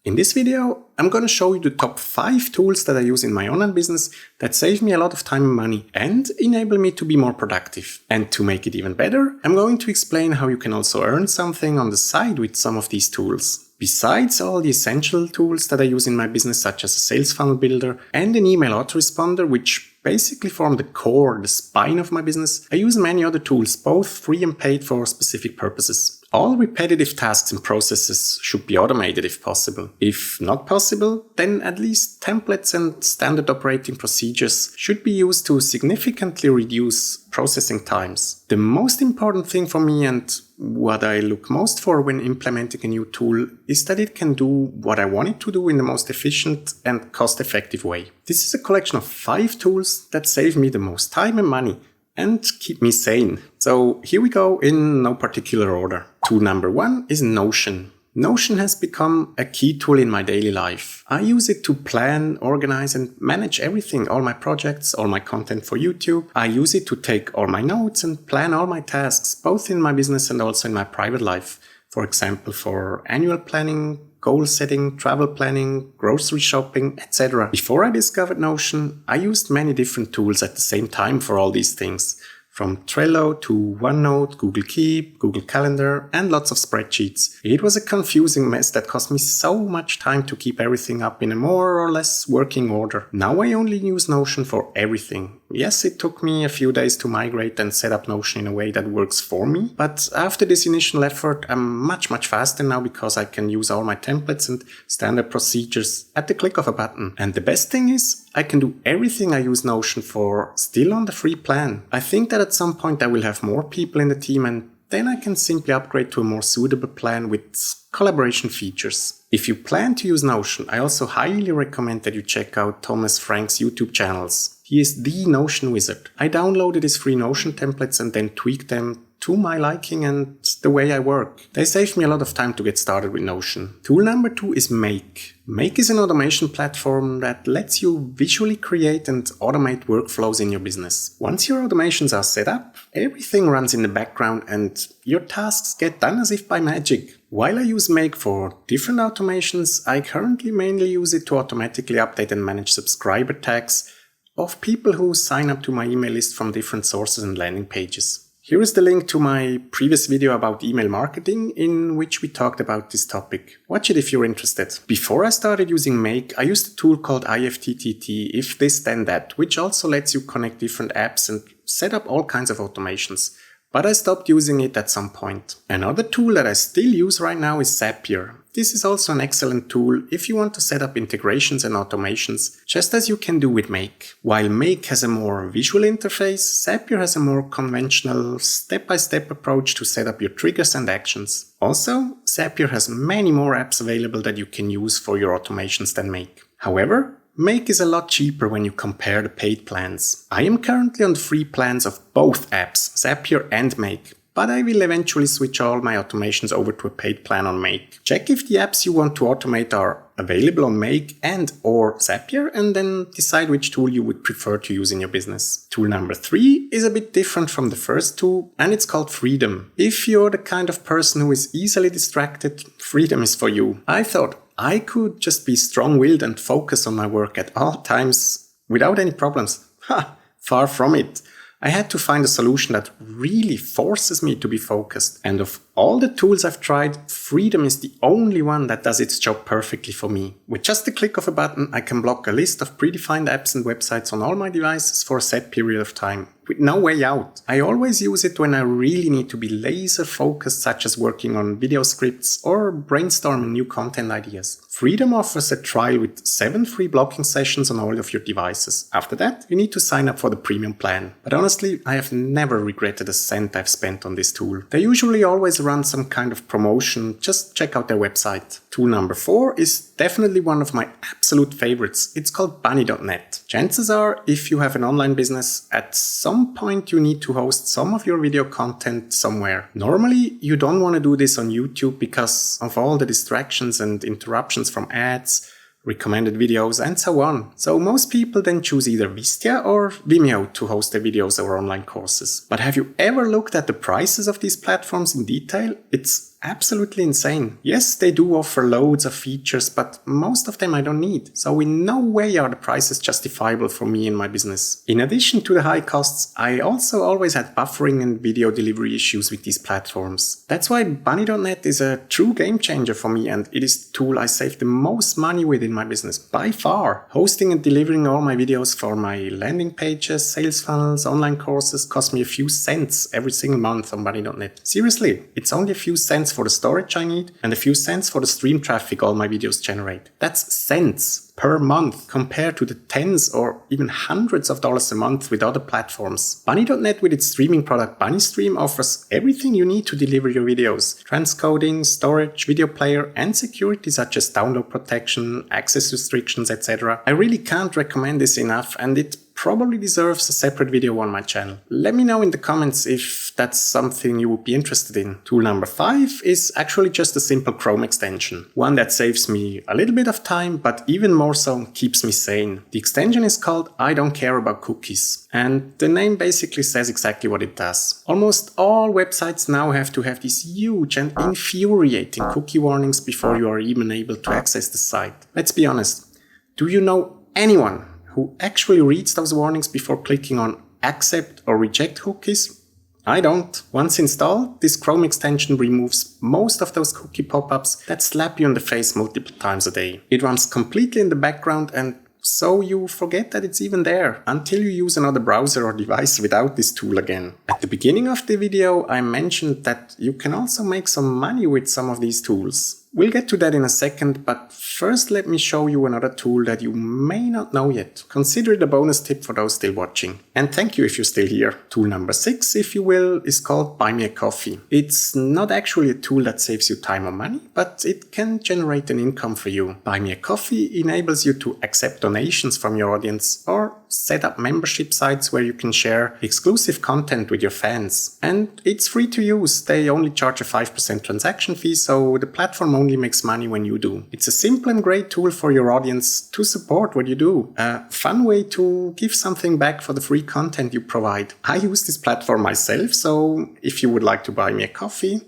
In this video, I'm going to show you the top 5 tools that I use in my online business that save me a lot of time and money and enable me to be more productive. And to make it even better, I'm going to explain how you can also earn something on the side with some of these tools. Besides all the essential tools that I use in my business, such as a sales funnel builder and an email autoresponder, which basically form the core, the spine of my business, I use many other tools, both free and paid for specific purposes. All repetitive tasks and processes should be automated if possible. If not possible, then at least templates and standard operating procedures should be used to significantly reduce processing times. The most important thing for me and what I look most for when implementing a new tool is that it can do what I want it to do in the most efficient and cost-effective way. This is a collection of 5 tools that save me the most time and money and keep me sane. So here we go in no particular order. Tool number 1 is Notion. Notion has become a key tool in my daily life. I use it to plan, organize and manage everything, all my projects, all my content for YouTube. I use it to take all my notes and plan all my tasks, both in my business and also in my private life. For example, for annual planning, goal setting, travel planning, grocery shopping, etc. Before I discovered Notion, I used many different tools at the same time for all these things. From Trello to OneNote, Google Keep, Google Calendar, and lots of spreadsheets. It was a confusing mess that cost me so much time to keep everything up in a more or less working order. Now I only use Notion for everything. Yes, it took me a few days to migrate and set up Notion in a way that works for me, but after this initial effort, I'm much faster now because I can use all my templates and standard procedures at the click of a button. And the best thing is, I can do everything I use Notion for still on the free plan. I think that at some point I will have more people in the team and then I can simply upgrade to a more suitable plan with collaboration features. If you plan to use Notion, I also highly recommend that you check out Thomas Frank's YouTube channels. He is the Notion wizard. I downloaded his free Notion templates and then tweaked them to my liking and the way I work. They saved me a lot of time to get started with Notion. Tool number 2 is Make. Make is an automation platform that lets you visually create and automate workflows in your business. Once your automations are set up, everything runs in the background and your tasks get done as if by magic. While I use Make for different automations, I currently mainly use it to automatically update and manage subscriber tags of people who sign up to my email list from different sources and landing pages. Here is the link to my previous video about email marketing in which we talked about this topic. Watch it if you're interested. Before I started using Make, I used a tool called IFTTT, if this then that, which also lets you connect different apps and set up all kinds of automations. But I stopped using it at some point. Another tool that I still use right now is Zapier. This is also an excellent tool if you want to set up integrations and automations, just as you can do with Make. While Make has a more visual interface, Zapier has a more conventional step-by-step approach to set up your triggers and actions. Also, Zapier has many more apps available that you can use for your automations than Make. However, Make is a lot cheaper when you compare the paid plans. I am currently on the free plans of both apps, Zapier and Make, but I will eventually switch all my automations over to a paid plan on Make. Check if the apps you want to automate are available on Make and or Zapier and then decide which tool you would prefer to use in your business. Tool number 3 is a bit different from the first two and it's called Freedom. If you're the kind of person who is easily distracted, Freedom is for you. I thought I could just be strong-willed and focus on my work at all times without any problems. Far from it. I had to find a solution that really forces me to be focused. And of all the tools I've tried, Freedom is the only one that does its job perfectly for me. With just the click of a button, I can block a list of predefined apps and websites on all my devices for a set period of time, with no way out. I always use it when I really need to be laser focused, such as working on video scripts or brainstorming new content ideas. Freedom offers a trial with 7 free blocking sessions on all of your devices. After that, you need to sign up for the premium plan. But honestly, I have never regretted a cent I've spent on this tool. They usually always run some kind of promotion. Just check out their website. Tool number 4 is definitely one of my absolute favorites. It's called Bunny.net. Chances are, if you have an online business, at some point you need to host some of your video content somewhere. Normally, you don't want to do this on YouTube because of all the distractions and interruptions from ads, recommended videos, and so on. So most people then choose either Vistia or Vimeo to host their videos or online courses. But have you ever looked at the prices of these platforms in detail? It's absolutely insane. Yes, they do offer loads of features, but most of them I don't need. So in no way are the prices justifiable for me and my business. In addition to the high costs, I also always had buffering and video delivery issues with these platforms. That's why Bunny.net is a true game changer for me, and it is the tool I save the most money with in my business, by far. Hosting and delivering all my videos for my landing pages, sales funnels, online courses cost me a few cents every single month on Bunny.net. Seriously, it's only a few cents for the storage I need and a few cents for the stream traffic all my videos generate. That's cents per month compared to the tens or even hundreds of dollars a month with other platforms. Bunny.net with its streaming product BunnyStream offers everything you need to deliver your videos. Transcoding, storage, video player and security such as download protection, access restrictions, etc. I really can't recommend this enough, and it probably deserves a separate video on my channel. Let me know in the comments if that's something you would be interested in. Tool number 5 is actually just a simple Chrome extension. One that saves me a little bit of time, but even more so keeps me sane. The extension is called I Don't Care About Cookies, and the name basically says exactly what it does. Almost all websites now have to have these huge and infuriating cookie warnings before you are even able to access the site. Let's be honest. Do you know anyone who actually reads those warnings before clicking on accept or reject cookies? I don't. Once installed, this Chrome extension removes most of those cookie pop-ups that slap you in the face multiple times a day. It runs completely in the background, and so you forget that it's even there until you use another browser or device without this tool again. At the beginning of the video, I mentioned that you can also make some money with some of these tools. We'll get to that in a second, but first let me show you another tool that you may not know yet. Consider it a bonus tip for those still watching. And thank you if you're still here. Tool number 6, if you will, is called Buy Me a Coffee. It's not actually a tool that saves you time or money, but it can generate an income for you. Buy Me a Coffee enables you to accept donations from your audience or set up membership sites where you can share exclusive content with your fans. And it's free to use. They only charge a 5% transaction fee, so the platform only makes money when you do. It's a simple and great tool for your audience to support what you do. A fun way to give something back for the free content you provide. I use this platform myself, so if you would like to buy me a coffee,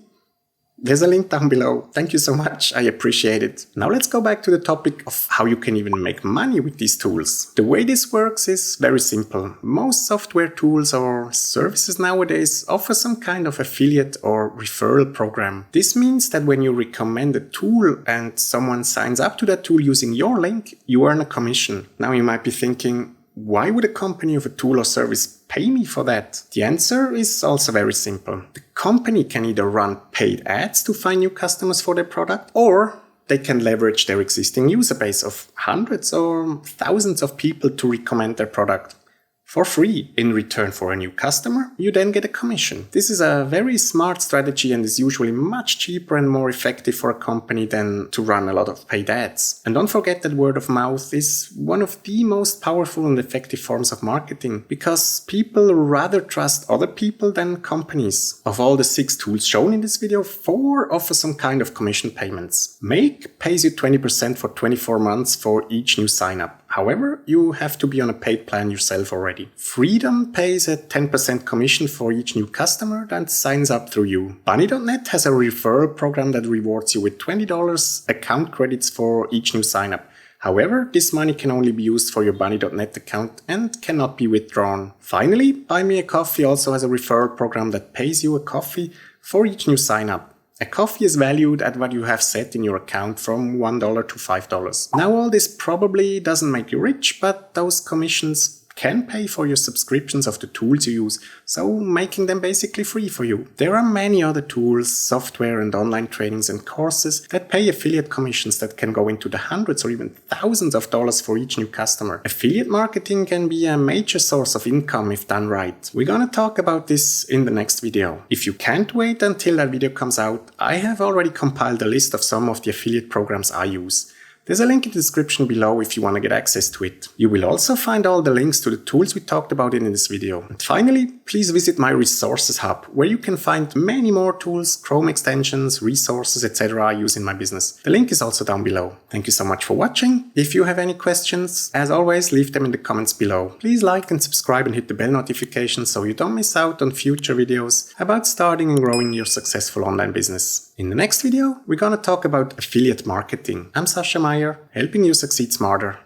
there's a link down below. Thank you so much. I appreciate it. Now let's go back to the topic of how you can even make money with these tools. The way this works is very simple. Most software tools or services nowadays offer some kind of affiliate or referral program. This means that when you recommend a tool and someone signs up to that tool using your link, you earn a commission. Now you might be thinking, why would a company of a tool or service pay me for that? The answer is also very simple. The company can either run paid ads to find new customers for their product, or they can leverage their existing user base of hundreds or thousands of people to recommend their product for free. In return for a new customer, you then get a commission. This is a very smart strategy and is usually much cheaper and more effective for a company than to run a lot of paid ads. And don't forget that word of mouth is one of the most powerful and effective forms of marketing, because people rather trust other people than companies. Of all the 6 tools shown in this video, 4 offer some kind of commission payments. Make pays you 20% for 24 months for each new sign-up. However, you have to be on a paid plan yourself already. Freedom pays a 10% commission for each new customer that signs up through you. Bunny.net has a referral program that rewards you with $20 account credits for each new sign-up. However, this money can only be used for your Bunny.net account and cannot be withdrawn. Finally, Buy Me a Coffee also has a referral program that pays you a coffee for each new sign-up. A coffee is valued at what you have set in your account from $1 to $5. Now all this probably doesn't make you rich, but those commissions can pay for your subscriptions of the tools you use, so making them basically free for you. There are many other tools, software and online trainings and courses that pay affiliate commissions that can go into the hundreds or even thousands of dollars for each new customer. Affiliate marketing can be a major source of income if done right. We're gonna talk about this in the next video. If you can't wait until that video comes out, I have already compiled a list of some of the affiliate programs I use. There's a link in the description below if you want to get access to it. You will also find all the links to the tools we talked about in this video. And finally, please visit my resources hub, where you can find many more tools, Chrome extensions, resources, etc. I use in my business. The link is also down below. Thank you so much for watching. If you have any questions, as always, leave them in the comments below. Please like and subscribe and hit the bell notification so you don't miss out on future videos about starting and growing your successful online business. In the next video, we're gonna talk about affiliate marketing. I'm Sascha Meier, helping you succeed smarter.